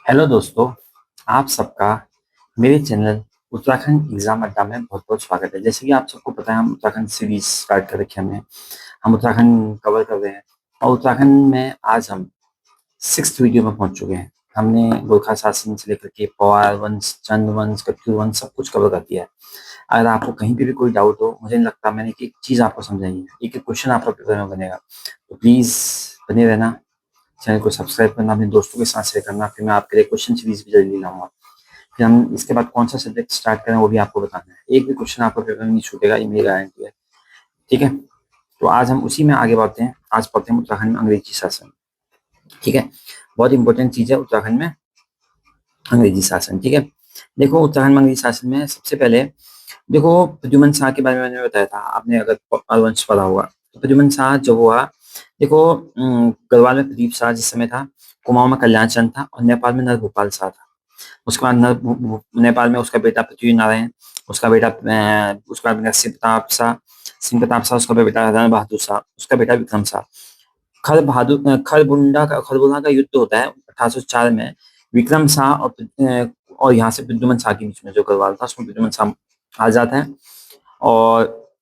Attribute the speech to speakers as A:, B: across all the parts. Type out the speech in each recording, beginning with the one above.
A: Hello दोस्तों, आप सबका मेरे चैनल उत्तराखंड एग्जाम अड्डा में बहुत बहुत स्वागत है। जैसे कि आप सबको पता है, हम उत्तराखंड सीरीज स्टार्ट कर रखे हैं हमने। हम उत्तराखंड कवर कर रहे हैं और उत्तराखंड में आज हम 6th वीडियो में पहुंच चुके हैं। हमने गोरखा शासन से लेकर के पवार वंश, चंद वंश, कत्यूर वंश सब कुछ कवर कर दिया है। अगर आपको कहीं पे भी कोई डाउट हो, मुझे नहीं लगता मैंने एक चीज़ आपको समझाई है, एक एक क्वेश्चन आपका पेपर में बनेगा, तो प्लीज़ बने रहना। चैनल को सब्सक्राइब करना, अपने दोस्तों के साथ शेयर करना। फिर मैं आपके लिए क्वेश्चन सीरीज भी जल्दी लाऊंगा। फिर हम इसके बाद कौन सा सब्जेक्ट स्टार्ट करें वो भी आपको बताना है। एक भी क्वेश्चन आपको पेपर में नहीं छूटेगा, ये मेरी गारंटी है। ठीक है, तो आज हम उसी में आगे बढ़ते हैं। आज पढ़ते हैं उत्तराखंड में अंग्रेजी शासन। ठीक है, बहुत इंपॉर्टेंट चीज है उत्तराखंड में अंग्रेजी शासन। ठीक है, देखो उत्तराखंड में अंग्रेजी शासन में सबसे पहले देखो प्रद्युमन शाह के बारे में मैंने बताया था, आपने अगर वंश पढ़ा होगा तो प्रद्युमन शाह जो हुआ, देखो गढ़वाल में प्रदीप शाह जिस समय था, कुमाऊं में कल्याण चंद था और नेपाल में नरभूपाल शाह था। उसके बाद नेपाल में उसका बेटा पृथ्वी नारायण, उसका बेटा उसका बेटा सिंह प्रताप शाह, उसका बेटा रण बहादुर शाह, उसका बेटा विक्रम शाह। खरबुंडा का युद्ध होता है 1804 में विक्रम शाह और यहाँ से प्रद्युमन शाह के बीच में, जो गढ़वाल था उसमें प्रद्युमन शाह आ जाता है। और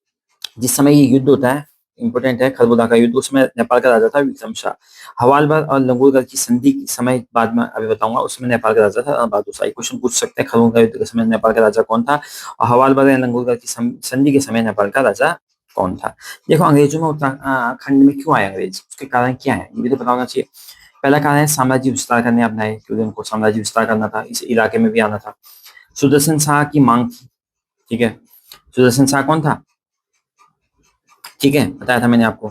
A: जिस समय ये युद्ध होता है, इंपॉर्टेंट है खरबुदा का युद्ध, उसमें नेपाल का राजा था विक्रम शाह। हवालबार और लंगोदर की संधि के समय बाद में अभी बताऊंगा, उसमें नेपाल का राजा था बहादुर शाह। क्वेश्चन पूछ सकते हैं खरबुदा युद्ध के समय नेपाल का राजा कौन था, और हवालबार या लंगोदर की संधि के समय नेपाल का राजा कौन था। देखो अंग्रेजों में उत्तराखंड में क्यों आए अंग्रेज, उसके कारण क्या है ये भी तो पता होना चाहिए। पहला कारण है साम्राज्य विस्तार करने अपना है, क्योंकि उनको साम्राज्य विस्तार करना था, इस इलाके में भी आना था। सुदर्शन शाह की मांग थी। ठीक है, सुदर्शन शाह कौन था, ठीक है बताया था मैंने आपको,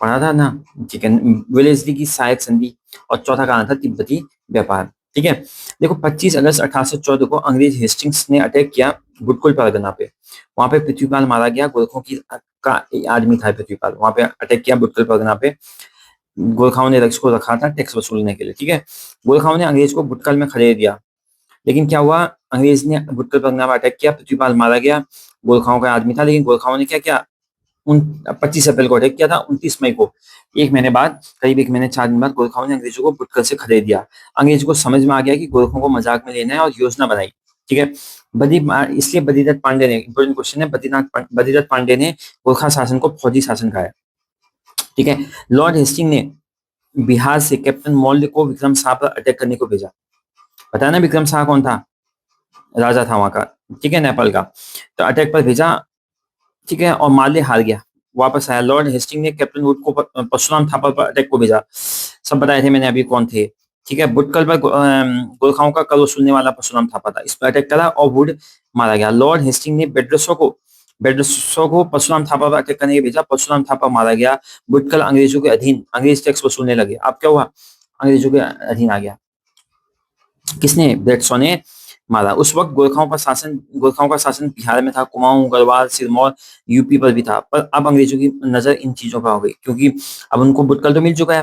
A: पढ़ा था ना। ठीक है, वेलेस्ली की सहायक संधि। और चौथा कारण था तिब्बती व्यापार। ठीक है, देखो 25 अगस्त 1814 को अंग्रेज हेस्टिंग्स ने अटैक किया गुटकुल परगना पे। वहां पे पृथ्वीपाल मारा गया, गोरखों की का आदमी था पृथ्वीपाल, वहां पे अटैक किया गुटकुल परगना पे। गोरखाओं ने रक्स को रखा था टैक्स वसूलने के लिए। ठीक है, गोरखाओं ने अंग्रेज को गुटकल में खदेड़ दिया, लेकिन क्या हुआ, अंग्रेज ने गुटकल परगना में अटैक किया, पृथ्वीपाल मारा गया। गोरखाओं का आदमी था, लेकिन गोरखाओं ने क्या किया, 25 अप्रैल को अटैक किया था। 29 मई को, एक महीने बाद, करीब एक महीने 4 दिन बाद, गोरखाओं ने अंग्रेजों को गुटकल से खदेड़ दिया। अंग्रेजों को समझ में आ गया कि गोरखों को मजाक में लेना है और योजना बनाई। ठीक है, इसलिए बद्रीदत्त पांडे ने, इंपोर्टेंट क्वेश्चन है, बद्रीदत्त पांडे ने गोरखा शासन को फौजी शासन कहा है। ठीक है, लॉर्ड हेस्टिंग ने बिहार से कैप्टन मौर्य को विक्रम शाह पर अटैक करने को भेजा। पता है ना विक्रम शाह कौन था, राजा था वहां का, ठीक है, नेपाल का। तो अटैक पर भेजा, ठीक है, और माले हार गया, वापस आया। लॉर्ड हेस्टिंग ने कैप्टन वुड को परशुराम थापा पर अटैक को भेजा। सब बताए थे मैंने अभी कौन थे। ठीक है, बुटकल पर गोरखाओं का कर वसूलने वाला परशुराम थापा था, इस पर अटैक करा और वुड मारा गया। लॉर्ड हेस्टिंग ने बेड्रसो को परशुराम थापा पर अटैक करने के भेजा, परशुराम थापा मारा गया। बुटकल अंग्रेजों के अधीन, अंग्रेज टैक्स वसूलने लगे। अब क्या हुआ, अंग्रेजों के अधीन आ गया। किसने, बेड्सो ने मारा। उस वक्त गोरखाओं का शासन बिहार में था, कुमाऊं, गढ़वाल, सिरमौर, यूपी पर भी था। पर अब अंग्रेजों की नजर इन चीजों पर हो गई, क्योंकि अब उनको बुटकल तो मिल चुका है,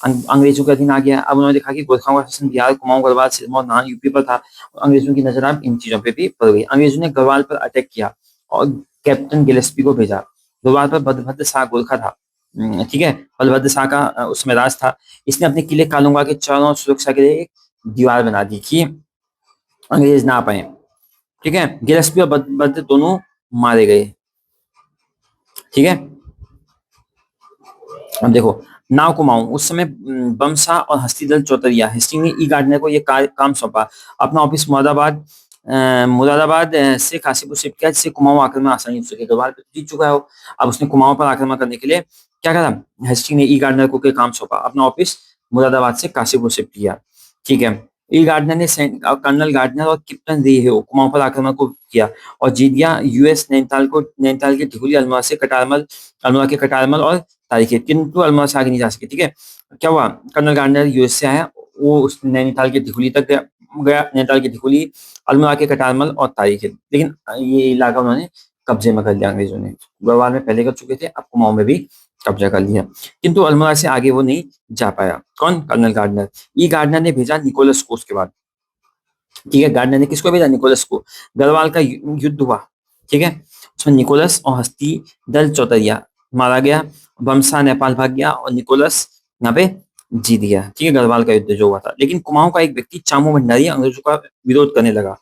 A: अंग्रेजों के अधीन आ गया। अब उन्होंने देखा कि गोरखाओं का शासन बिहार, कुमाऊं, गढ़वाल, सिरमौर, नान, यूपी पर था। अंग्रेजों की नजर अब इन चीजों पर भी पड़ गई। अंग्रेजों ने गढ़वाल पर अटैक किया और कैप्टन गिलेस्पी को भेजा। गढ़वाल पर बलभद्र शाह गोरखा था। ठीक है, बलभद्र शाह का उसमें राज था। इसने अपने किले कालूंगा के चारों ओर सुरक्षा के लिए एक दीवार बना दी कि अंग्रेज ना आ पाए। ठीक है, गिलस्पी और बद्र दोनों मारे गए। ठीक है, अब देखो नाव कुमाऊं, उस समय बमसा और हस्तीदल चौतरिया, हेस्टिंग ने ई गार्डनर को यह काम सौंपा। अपना ऑफिस मुरादाबाद से काशीपुर शिफ्ट किया, जिससे कुमाऊं आक्रमण आसानी हो सके। गढ़वाल पे जीत चुका है अब उसने कुमाऊं पर आक्रमण करने के लिए क्या करा, हेस्टिंग ने ई गार्डनर को काम सौंपा, अपना ऑफिस मुरादाबाद से काशीपुर शिफ्ट किया। ठीक है, ई गार्डनर ने कर्नल गार्डनर और कैप्टन रेहो कुमाऊं पर आक्रमण को किया और जीत गया। यूएस नैनीताल के ढिगुली, अल्मोड़ा के कटारमल और तारीखें, किंतु अल्मोड़ा से आगे नहीं जा सके। ठीक है, क्या हुआ, कर्नल गार्डनर यूएस से आया, वो उस नैनीताल के ढिगुली तक गया, नैनीताल के ढिगुली, अल्मोड़ा के कटारमल और तारीखें, लेकिन ये इलाका उन्होंने कब्जे में कर लिया अंग्रेजों ने। गढ़वाल में पहले कर चुके थे, अब कुमाऊं में भी कब्जा कर लिया, किंतु अल्मोड़ा से आगे वो नहीं जा पाया। कौन, कर्नल गार्डनर। ई गार्डनर ने भेजा निकोलस को उसके बाद। ठीक है, गार्डनर ने किसको भेजा, निकोलस को। गढ़वाल का युद्ध हुआ, ठीक है, उसमें निकोलस और हस्ती दल चौतरिया मारा गया। बमसा नेपाल भाग गया और निकोलस यहाँ पे जीत गया, ठीक है, गढ़वाल का युद्ध जो हुआ था। लेकिन कुमाऊं का एक व्यक्ति चामू भंडारी अंग्रेजों का विरोध करने लगा।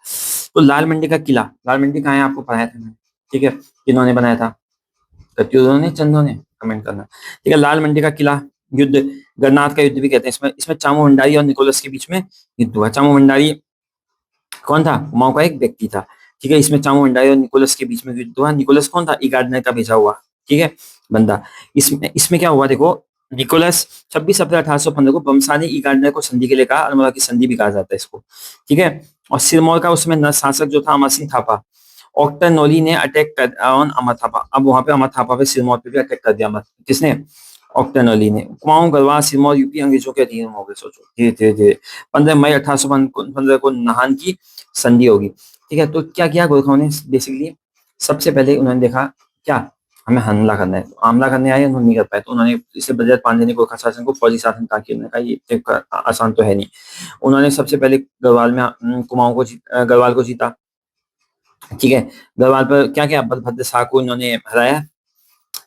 A: तो लाल मंडी का किला, लाल मंडी कहाँ है आपको पढ़ाया था मैंने, ठीक है, किन्होंने बनाया था, कत्यूरों ने, चंदों ने, कमेंट करना, ठीक है। लाल मंडी का किला युद्ध, गन्नाथ का युद्ध भी कहते हैं। इसमें इसमें चामू भंडारी और निकोलस के बीच में युद्ध हुआ। चामू भंडारी कौन था? कुमाऊं का एक व्यक्ति था, ठीक है। इसमें चामू भंडारी और निकोलस के बीच में युद्ध हुआ। निकोलस कौन था? ई गार्डनर का भेजा हुआ, ठीक है, बंदा। इसमें इसमें क्या हुआ देखो, निकोलस 26 अप्रैल 1815 को बमसा ने ई गार्डनर को संधि के लिए कहा, अल्मोड़ा की संधि भी कहा जाता है इसको, ठीक है। और सिरमौर का उसमें नर शासक जो था अमर सिंह थापा, ऑक्टनोली ने अटैक कर ऑन अमर थापा, अब वहां पे अमर थापा पे सिरमौर पे भी अटैक कर दिया, अमर किसने? ऑक्टनोली ने। कुमाऊं गढ़वाल सिरमौर यूपी अंग्रेजों के अधीन हो गए, सोचो धीरे धीरे धीरे। 15 मई 1815 को नाहन की संधि होगी, ठीक है। तो क्या किया गोरखाओं ने? बेसिकली सबसे पहले उन्होंने देखा क्या, हमें हमला करना है, तो हमला करने आए, उन्होंने नहीं कर पाए, तो उन्होंने इसे बजरत पांडे ने गोरखा शासन को फौजी शासन कहा कि, उन्होंने कहा ये इतना आसान तो है नहीं। उन्होंने सबसे पहले गढ़वाल में कुमाऊं को गढ़वाल को जीता, ठीक है। गढ़वाल पर क्या क्या बलभद्र शाह को इन्होंने हराया,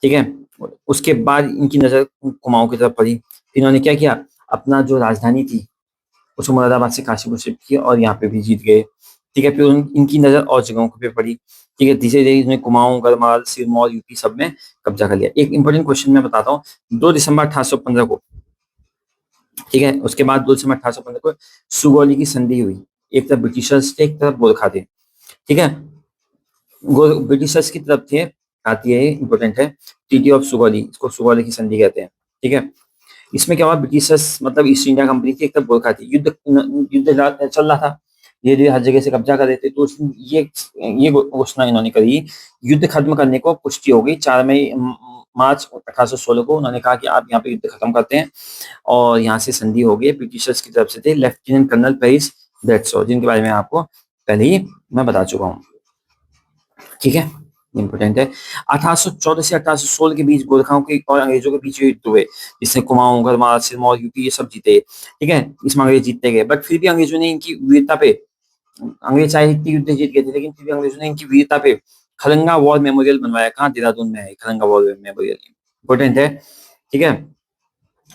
A: ठीक है। उसके बाद इनकी नजर कुमाऊं की तरफ पड़ी, फिर इन्होंने क्या किया, अपना जो राजधानी थी उसको मुरादाबाद से काशीपुर शिफ्ट किया और यहाँ पे भी जीत गए, ठीक है। फिर इनकी नजर और जगहों पे पड़ी, ठीक है। धीरे धीरे इसने कुमाऊं, गढ़वाल, सिरमौर, यूपी सब में कब्जा कर लिया। एक इंपॉर्टेंट क्वेश्चन मैं बताता हूँ, 2 दिसंबर 1815 को, ठीक है, उसके बाद 2 दिसंबर 1815 को सुगौली की संधि हुई। एक तरफ ब्रिटिशर्स थे, एक तरफ गोरखा थे, ठीक है। ब्रिटिशर्स की तरफ थे, आती है, इंपॉर्टेंट है, ट्रीटी ऑफ सुगौली, इसको सुगौली की संधि कहते हैं, ठीक है। इसमें क्या हुआ, ब्रिटिशर्स मतलब ईस्ट इंडिया कंपनी थी, एक तरफ गोरखा थी, युद्ध युद्ध चल रहा था, धीरे धीरे हर जगह से कब्जा कर रहे थे। तो ये घोषणा इन्होंने करी, युद्ध खत्म करने को पुष्टि हो गई 4 मई 1816 को। उन्होंने कहा कि आप यहाँ पे युद्ध खत्म करते हैं, और यहाँ से संधि हो गई। ब्रिटिशर्स की तरफ से थे लेफ्टिनेंट कर्नल पेरिस ब्रेडसो, जिनके बारे में आपको पहले ही मैं बता चुका हूँ, ठीक है, इंपोर्टेंट है। 1814 से 1816 के बीच गोरखाओं के और अंग्रेजों के बीच युद्ध हुए, जिससे कुमाऊं, गढ़वाल, सिरमौर, यूपी ये सब जीते, ठीक है। इसमें अंग्रेज जीतते गए, बट फिर भी अंग्रेजों ने इनकी वीरता पे, अंग्रेज चाहे इतनी युद्ध जीत गए थे, लेकिन फिर भी अंग्रेजों ने इनकी वीरता पे खलंगा वॉर मेमोरियल बनवाया। कहाँ? देहरादून में है खलंगा वॉर मेमोरियल, इंपोर्टेंट है, ठीक है,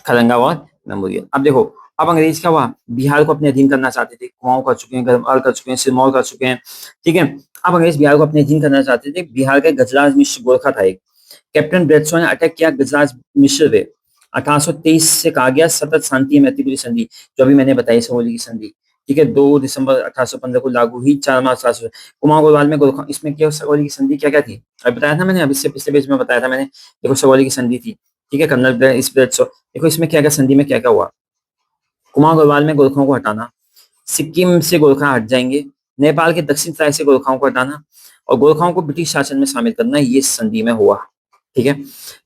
A: खलंगा वॉर मेमोरियल। अब देखो, अब अंग्रेज क्या हुआ, बिहार को अपने अधीन करना चाहते थे, कुमाऊं कर चुके हैं, गढ़वाल कर चुके हैं, सिरमौर कर चुके हैं, ठीक है। अब अंग्रेज बिहार को अपने अधीन करना चाहते थे। बिहार का गजराज मिश्र गोरखा था एक, कैप्टन ब्रेडसो ने अटैक किया गजराज मिश्र पे। 1823 से कहा गया सतत शांति मैत्रीपुरी संधि, जो अभी मैंने बताई सहोली की संधि, ठीक है, 2 दिसंबर 1815 को लागू हुई, 4 मार्च 1800। कुमाऊं गढ़वाल में गोरखा, इसमें क्या सगौली की संधि क्या क्या थी, अभी बताया था मैंने, अभी से पिछले पेज में बताया था मैंने, देखो सगौली की संधि थी, ठीक है, कर्नल इस ब्रेडसो। देखो इसमें क्या क्या संधि में क्या क्या हुआ, कुमाऊं गढ़वाल में गोरखाओं को हटाना, सिक्किम से गोरखा हट जाएंगे, नेपाल के दक्षिण तराई से गोरखाओं को हटाना, और गोरखाओं को ब्रिटिश शासन में शामिल करना, ये संधि में हुआ, ठीक है।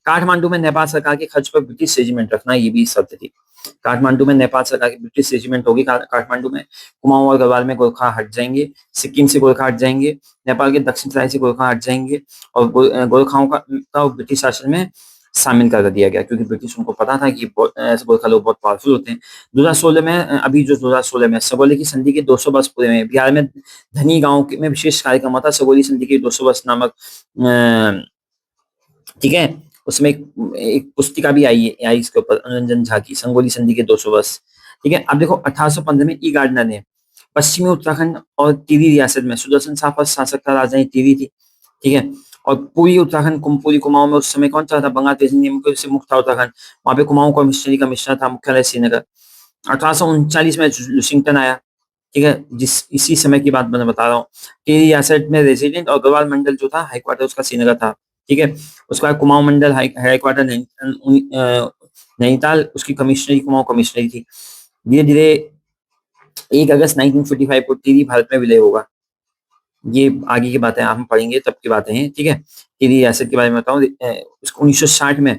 A: काठमांडू में नेपाल सरकार के खर्च पर ब्रिटिश रेजिमेंट रखना, ये भी शर्त थी। काठमांडू में नेपाल सरकार की ब्रिटिश रेजिमेंट होगी काठमांडू में। कुमाऊं और गढ़वाल में गोरखा हट जाएंगे, सिक्किम से गोरखा हट जाएंगे, नेपाल के दक्षिण तराई से गोरखा हट जाएंगे, और गोरखाओं का ब्रिटिश शासन में शामिल कर दिया गया, क्योंकि ब्रिटिश उनको पता था कि गोरखा लोग बहुत पावरफुल होते हैं। 2016 में अभी जो 2016 में सगौली की संधि के 200 वर्ष पूरे में बिहार में धनी गांव में विशेष कार्यक्रम हुआ था, सगौली संधि के 200 वर्ष नामक, ठीक है। उसमें एक पुस्तिका भी आई इसके ऊपर, अनुरंजन झा की, संगोली संधि के 200 वर्ष, ठीक है। अब देखो 1815 में ई गार्डनर ने पश्चिमी उत्तराखंड और टिहरी रियासत में, सुदर्शन शाह पर शासक था, राजधानी टिहरी थी, ठीक है। और पूरी उत्तराखंड पूरी कुमाऊं में उस समय कौन सा था, बंगाल तेजी नियम से मुक्त था उत्तराखंड, वहां पे कुमाऊं कमिश्नरी कमिश्नर था, मुख्यालय श्रीनगर। 1839 में लुशिंगटन आया, ठीक है, जिस इसी समय की बात मैं बता रहा हूँ। टिहरी रियासत में रेजिडेंट और गढ़वाल मंडल जो था हेडक्वार्टर उसका श्रीनगर था, ठीक है। उसके बाद कुमाऊं मंडल हेडक्वार्टर नैनीताल, उसकी कमिश्नरी कुमाऊं कमिश्नरी थी। धीरे धीरे 1 अगस्त 1945 को टिहरी भारत में विलय होगा। ये आगे की बातें हम पढ़ेंगे, तब की बातें हैं, ठीक है। टिहरी रियासत के बारे में बताऊं, उसको 1960 में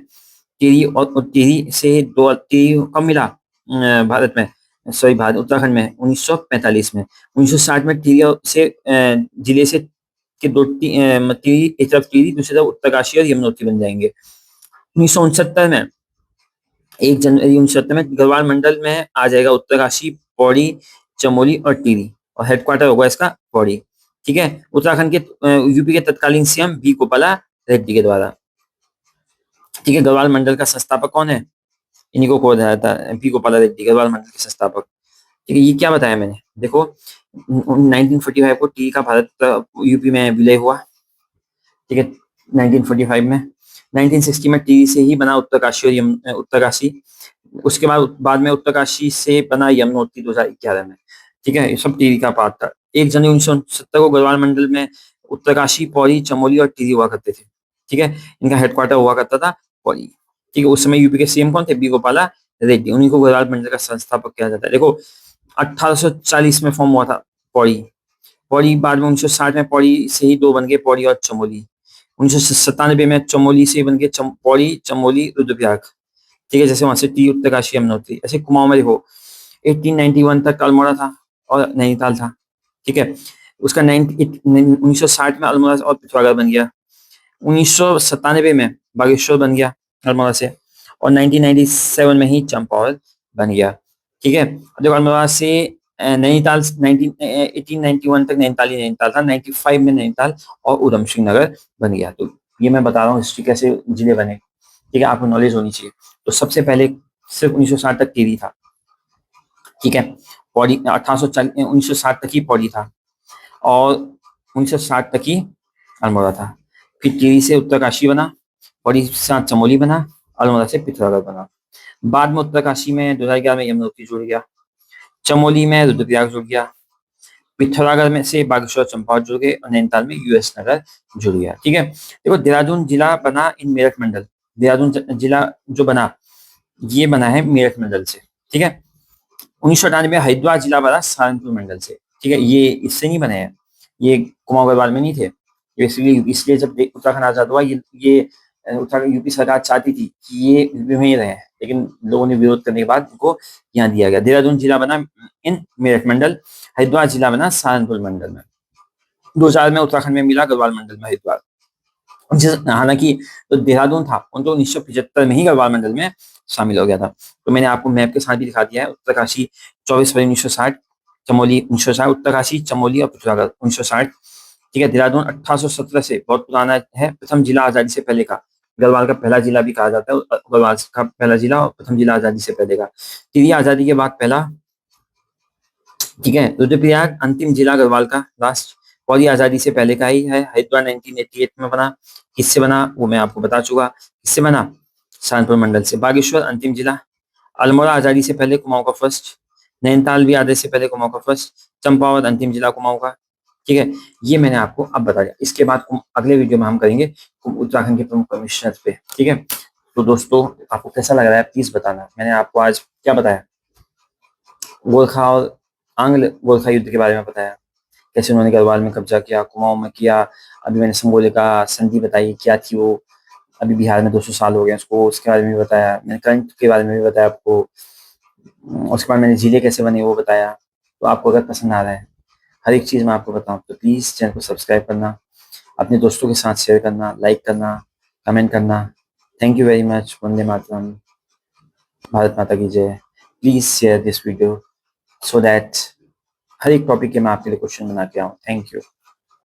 A: टिहरी और टिहरी से दो टिहरी कब मिला भारत में, सॉरी भारत उत्तराखंड में 1945 में। 1960 में टिहरी से जिले से के टिहरी एक तरफ टिहरी, दूसरी तरफ उत्तरकाशी और यमुनोत्री बन जाएंगे। 1969 में 1 जनवरी 1970 में गढ़वाल मंडल में आ जाएगा उत्तरकाशी, पौड़ी, चमोली और टिहरी, और हेडक्वार्टर होगा इसका पौड़ी, ठीक है। उत्तराखंड के यूपी के तत्कालीन सीएम बी गोपाला रेड्डी के द्वारा, ठीक है। गढ़वाल मंडल का संस्थापक कौन है? इन्हीं को कहा जाता है पी गोपाला रेड्डी, गढ़वाल मंडल के संस्थापक। ठीक है, ये क्या बताया मैंने, देखो 1945 को टी का भारत यूपी में विलय हुआ। ठीक है, 1945 में। 1960 में टी से ही बना उत्तरकाशी और उत्तरकाशी। उसके बाद में उत्तरकाशी से बना यमुनोत्री 2011 में। ठीक है, ये सब टीवी का पार्ट था। 1 जनवरी 1969 को गढ़वाल मंडल में उत्तरकाशी, पौड़ी, चमोली और टिहरी हुआ करते थे। ठीक है, इनका हेडक्वार्टर हुआ करता था पौड़ी। ठीक है, उस समय यूपी के सीएम कौन थे, बी गोपाला रेड्डी, उन्हीं को गढ़वाल मंडल का संस्थापक किया जाता है। देखो 1840 में फॉर्म हुआ था पौड़ी। पौड़ी बाद में 1960 में पौड़ी से ही दो बन गए, पौड़ी और चमोली। 1997 में चमोली से बन गए पौड़ी, चमोली, रुद्रप्रयाग। ठीक है, जैसे वहां से टी उत्तरकाशी, यमुनोत्री। ऐसे कुमाऊं में देखो 1891 तक अल्मोड़ा था और नैनीताल था। ठीक है, उसका 1960 में अल्मोड़ा और पिथौरागढ़ बन गया। 1997 में बागेश्वर बन गया अल्मोड़ा से, और 1997 में ही चंपावत बन गया। ठीक है, जब अल्मोड़ा से नैनीताल 1891 तक नैनीताल ही नैनीताल था। 95 में नैनीताल और उधम सिंह नगर बन गया। तो ये मैं बता रहा हूँ हिस्ट्री कैसे जिले बने। ठीक है, आपको नॉलेज होनी चाहिए। तो सबसे पहले सिर्फ 1960 तक टिहरी था। ठीक है, पौड़ी 1960 तक ही पौड़ी था, और 1960 तक ही अल्मोड़ा था। फिर टिहरी से उत्तरकाशी बना, पौड़ी से साथ चमोली बना, अल्मोड़ा से पिथौरागढ़ बना। बाद में उत्तरकाशी में 2011 में यमुनोत्री जुड़ गया, चमोली में रुद्रप्रयाग जुड़ गया, पिथौरागढ़ में से बागेश्वर, चंपावत जुड़ गए, और नैनीताल में यूएस नगर जुड़ गया। ठीक है, देखो देहरादून जिला बना इन मेरठ मंडल। देहरादून जिला जो बना, ये बना है मेरठ मंडल से। ठीक है, 1998 में हरिद्वार जिला बना सहारनपुर मंडल से। ठीक है, ये इससे नहीं बने हैं, ये कुमाऊं गढ़वाल में नहीं थे। इसलिए जब उत्तराखंड आजाद हुआ, ये उत्तराखंड यूपी सरकार चाहती थी कि ये यूपी में ही रहे, लेकिन लोगों ने विरोध करने के बाद इनको यहाँ दिया गया। देहरादून जिला बना इन मेरठ मंडल, हरिद्वार जिला बना सहारनपुर मंडल में। 2000 में उत्तराखंड में मिला गढ़वाल मंडल में हरिद्वार। हालांकि तो देहरादून था, उनको 1975 में ही गढ़वाल मंडल में शामिल हो गया था। तो मैंने आपको मैप के साथ भी दिखा दिया है। उत्तरकाशी 24 फरवरी 1960, चमोली 1960, उत्तरकाशी, चमोली और पिथौरागढ़ 1960। ठीक है, देहरादून 1817 से बहुत पुराना है, प्रथम जिला आजादी से पहले का। गढ़वाल का पहला जिला भी कहा जाता है, गढ़वाल का पहला जिला और प्रथम जिला आजादी से पहले का। टिहरी आजादी के बाद पहला। ठीक है, रुद्रप्रयाग अंतिम जिला गढ़वाल का लास्ट। पौड़ी आजादी से पहले का ही है, हरिद्वार 1988 में बना। किससे बना वो मैं आपको बता चुका। किससे बना, सहारनपुर मंडल से। बागेश्वर अंतिम जिला। अल्मोड़ा आजादी से पहले कुमाऊं का फर्स्ट। नैनीताल भी आजादी से पहले कुमाऊं का फर्स्ट। चंपावत अंतिम जिला कुमाऊं का। ठीक है, ये मैंने आपको अब बता दिया। इसके बाद अगले वीडियो में हम करेंगे उत्तराखंड के प्रमुख कमिश्नर पे। ठीक है, तो दोस्तों आपको कैसा लग रहा है प्लीज बताना। मैंने आपको आज क्या बताया, गोरखा और आंग्ल गोरखा युद्ध के बारे में बताया, कैसे उन्होंने गढ़वाल में कब्जा किया, कुमाऊं में किया। अभी मैंने संगोले का संधि बताई क्या थी वो, अभी बिहार में 200 साल हो गए उसको, उसके बारे में भी बताया। मैंने करंट के बारे में भी बताया आपको। उसके बाद मैंने जिले कैसे बने वो बताया। तो आपको अगर पसंद आ रहा है, हर एक चीज़ मैं आपको बताऊँ, तो प्लीज़ चैनल को सब्सक्राइब करना, अपने दोस्तों के साथ शेयर करना, लाइक करना, कमेंट करना। Thank you very much. वंदे मातरम, भारत माता की जय। Please share this video so that हर एक टॉपिक के मैं आपके लिए क्वेश्चन बना के आऊँ। Thank you.